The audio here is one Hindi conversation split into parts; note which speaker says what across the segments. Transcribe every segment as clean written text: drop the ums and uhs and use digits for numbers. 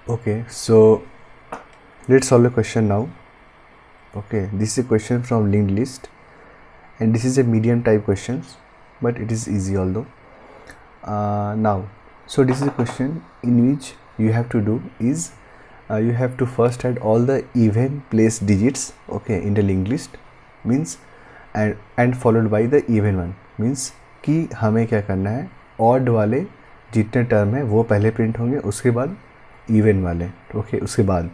Speaker 1: Okay, so let's solve a question now. Okay, this is a question from linked list, and this is a medium type questions, but it is easy although. Now, so this is a question in which you have to do is you have to first add all the even place digits, okay, in the linked list, means and followed by the even one, means कि हमें क्या करना है, ऑड वाले जितने टर्म है वो पहले प्रिंट होंगे, उसके बाद इवन वाले, ओके, उसके बाद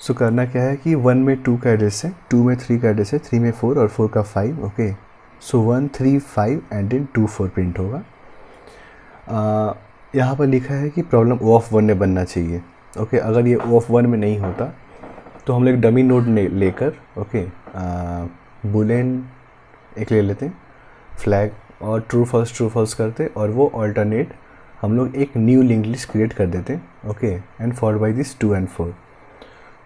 Speaker 1: सो करना क्या है कि 1 में 2 का एड्रेस है, 2 में 3 का एड्रेस है, 3 में 4 और 4 का 5, okay. So 1 3 5 and then 2 4 print होगा। यहाँ पर लिखा है कि प्रॉब्लम ओ ऑफ 1 में बनना चाहिए, ओके। अगर ये ओ ऑफ 1 में नहीं होता तो हम लोग डमी नोड लेकर, ओके, बुलेन एक ले लेते हैं फ्लैग और ट्रू फॉल्स करते, और वो ऑल्टरनेट हम लोग एक न्यू लिंक लिस्ट क्रिएट कर देते हैं, okay, and followed by this 2 and 4।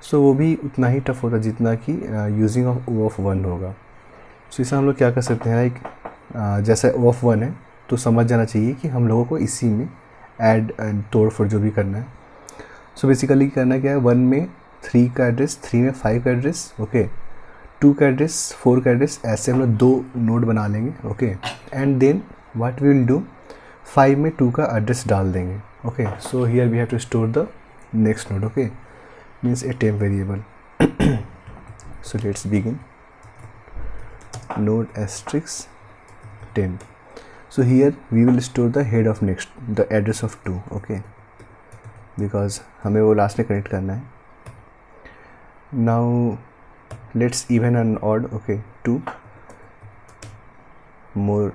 Speaker 1: सो वो भी उतना ही टफ होता जितना कि यूजिंग ऑफ ओ ऑफ 1 होगा। सो इसे हम लोग क्या कर सकते हैं, लाइक जैसे ओ ऑफ 1 है तो समझ जाना चाहिए कि हम लोगों को इसी में ऐड एंड तोड़ फोड़ जो भी करना है। सो बेसिकली करना क्या है, 1 में 3 का एड्रेस, 3 में 5 का एड्रेस, ओके, 2 का एड्रेस, 4 का एड्रेस, ऐसे हम लोग 2 नोड बना लेंगे, okay. And then what we will do, 5 में 2 का एड्रेस डाल देंगे, okay. So here we have to store the next node, okay, means a temp variable. So let's begin. Node asterisk temp. So here we will store the head of next, the address of 2, okay, because हमें वो लास्ट में कनेक्ट करना है। Now let's even and odd, okay, 2 more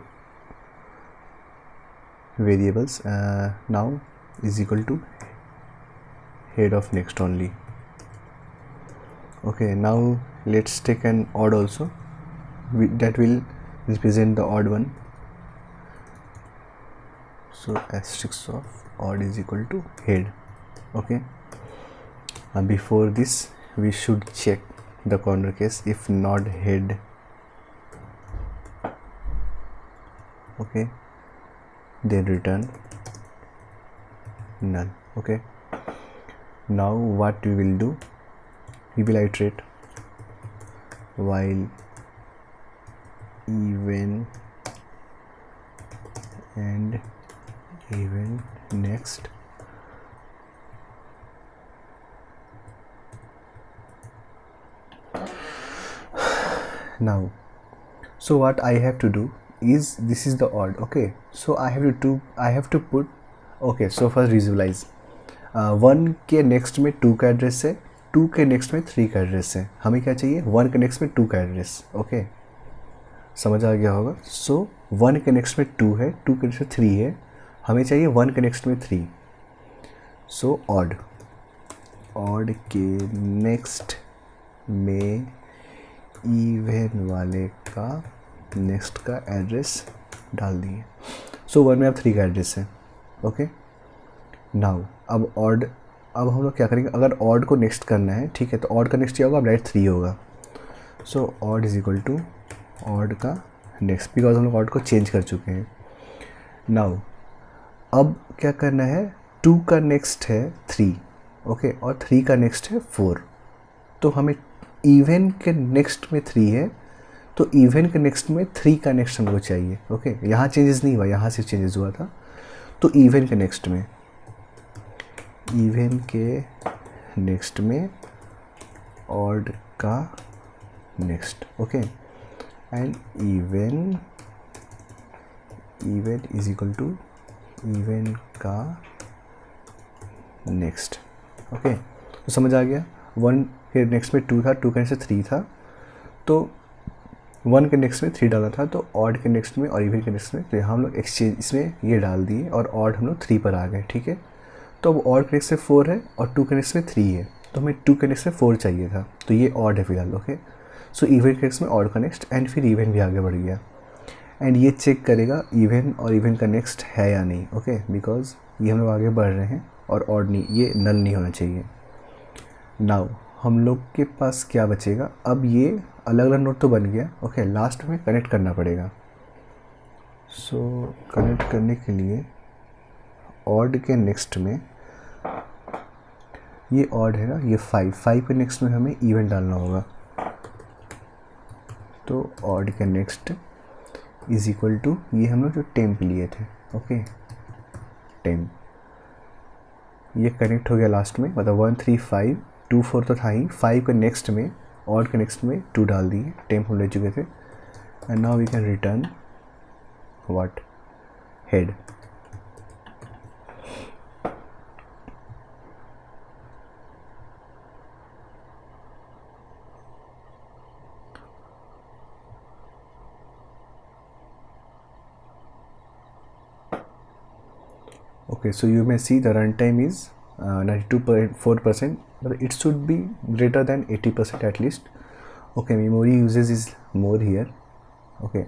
Speaker 1: variables now is equal to head of next only. Okay, now let's take an odd also, that will represent the odd one. So asterisk of odd is equal to head, okay. Before this we should check the corner case, if not head, okay, then return null, okay. Now what we will do, we will iterate while even and even next, now so what I have to do is, this is the odd, okay, so I have to put, okay, so first visualize 1 के नेक्स्ट में 2 का एड्रेस है, 2 के नेक्स्ट में 3 का एड्रेस है, हमें क्या चाहिए, 1 के नेक्स्ट में 2 का एड्रेस, ओके, समझ आ गया होगा। सो 1 के नेक्स्ट में 2 है, 2 के नेक्स्ट में 3 है, हमें चाहिए 1 के नेक्स्ट में 3। सो ऑड के नेक्स्ट में इवन वाले का नेक्स्ट का एड्रेस डाल दिए। सो 1 में अब 3 का एड्रेस है, ओके। नाउ अब ऑड, अब हम लोग क्या करेंगे, अगर ऑड को नेक्स्ट करना है, ठीक है, तो ऑड का नेक्स्ट क्या होगा, अब राइट 3 होगा। So odd is equal to odd का नेक्स्ट, बिकॉज हम लोग ऑड को चेंज कर चुके हैं। नाउ अब क्या करना है, 2 का नेक्स्ट है 3, ओके, और 3 का नेक्स्ट है 4, तो हमें इवन के नेक्स्ट में 3 है, तो इवन के नेक्स्ट में 3 का नेक्स्ट हमको चाहिए, ओके। यहाँ चेंजेस नहीं हुआ, यहाँ सिर्फ चेंजेस हुआ था, तो इवन के नेक्स्ट में, इवन के नेक्स्ट में ऑड का next, okay, and even is equal to even का नेक्स्ट, ओके। तो समझ आ गया, 1 के नेक्स्ट में 2 था, 2 के नेक्स्ट में 3 था, तो 1 के नेक्स्ट में 3 डाला था, तो ऑड के नेक्स्ट में और इवन के नेक्स्ट में, तो हम लोग एक्सचेंज इसमें ये डाल दिए और ऑड हम लोग 3 पर आ गए, ठीक है। तो अब ऑड के नेक्स्ट में 4 है और 2 के नेक्स्ट में 3 है, तो हमें 2 के नेक्स्ट में 4 चाहिए था, तो ये ऑड है फिलहाल, ओके। सो इवन के नेक्स्ट में ऑड का नेक्स्ट, एंड फिर इवन भी आगे बढ़ गया, एंड ये चेक करेगा इवन और इवन का नेक्स्ट है या नहीं, ओके, बिकॉज ये हम लोग आगे बढ़ रहे हैं और ऑड नहीं, ये नल नहीं होना चाहिए। नाउ हम लोग के पास क्या बचेगा, अब ये अलग अलग नोड तो बन गया, ओके, लास्ट में कनेक्ट करना पड़ेगा। सो कनेक्ट करने के लिए ऑड के नेक्स्ट में ये ऑड है ना, ये 5 के नेक्स्ट में हमें इवन डालना होगा, तो ऑड के नेक्स्ट इज इक्वल टू ये हम लोग जो टेम्प लिए थे, ओके टेम्प, ये कनेक्ट हो गया लास्ट में, मतलब 1 3 5 2 4 तो था ही, 5 के नेक्स्ट में ऑड के नेक्स्ट में 2 डाल दिए, टेम्प हम ले चुके थे, and now we can return what, head. Okay, so you may see the runtime is 92.4%, but it should be greater than 80% at least. Okay, memory usage is more here. Okay,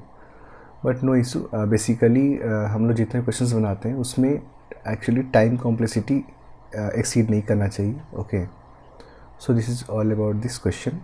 Speaker 1: but no issue. Basically हम लोग जितने क्वेश्चंस बनाते हैं उसमें एक्चुअली टाइम कॉम्प्लेक्सिटी एक्सीड नहीं करना चाहिए. Okay, so this is all about this question.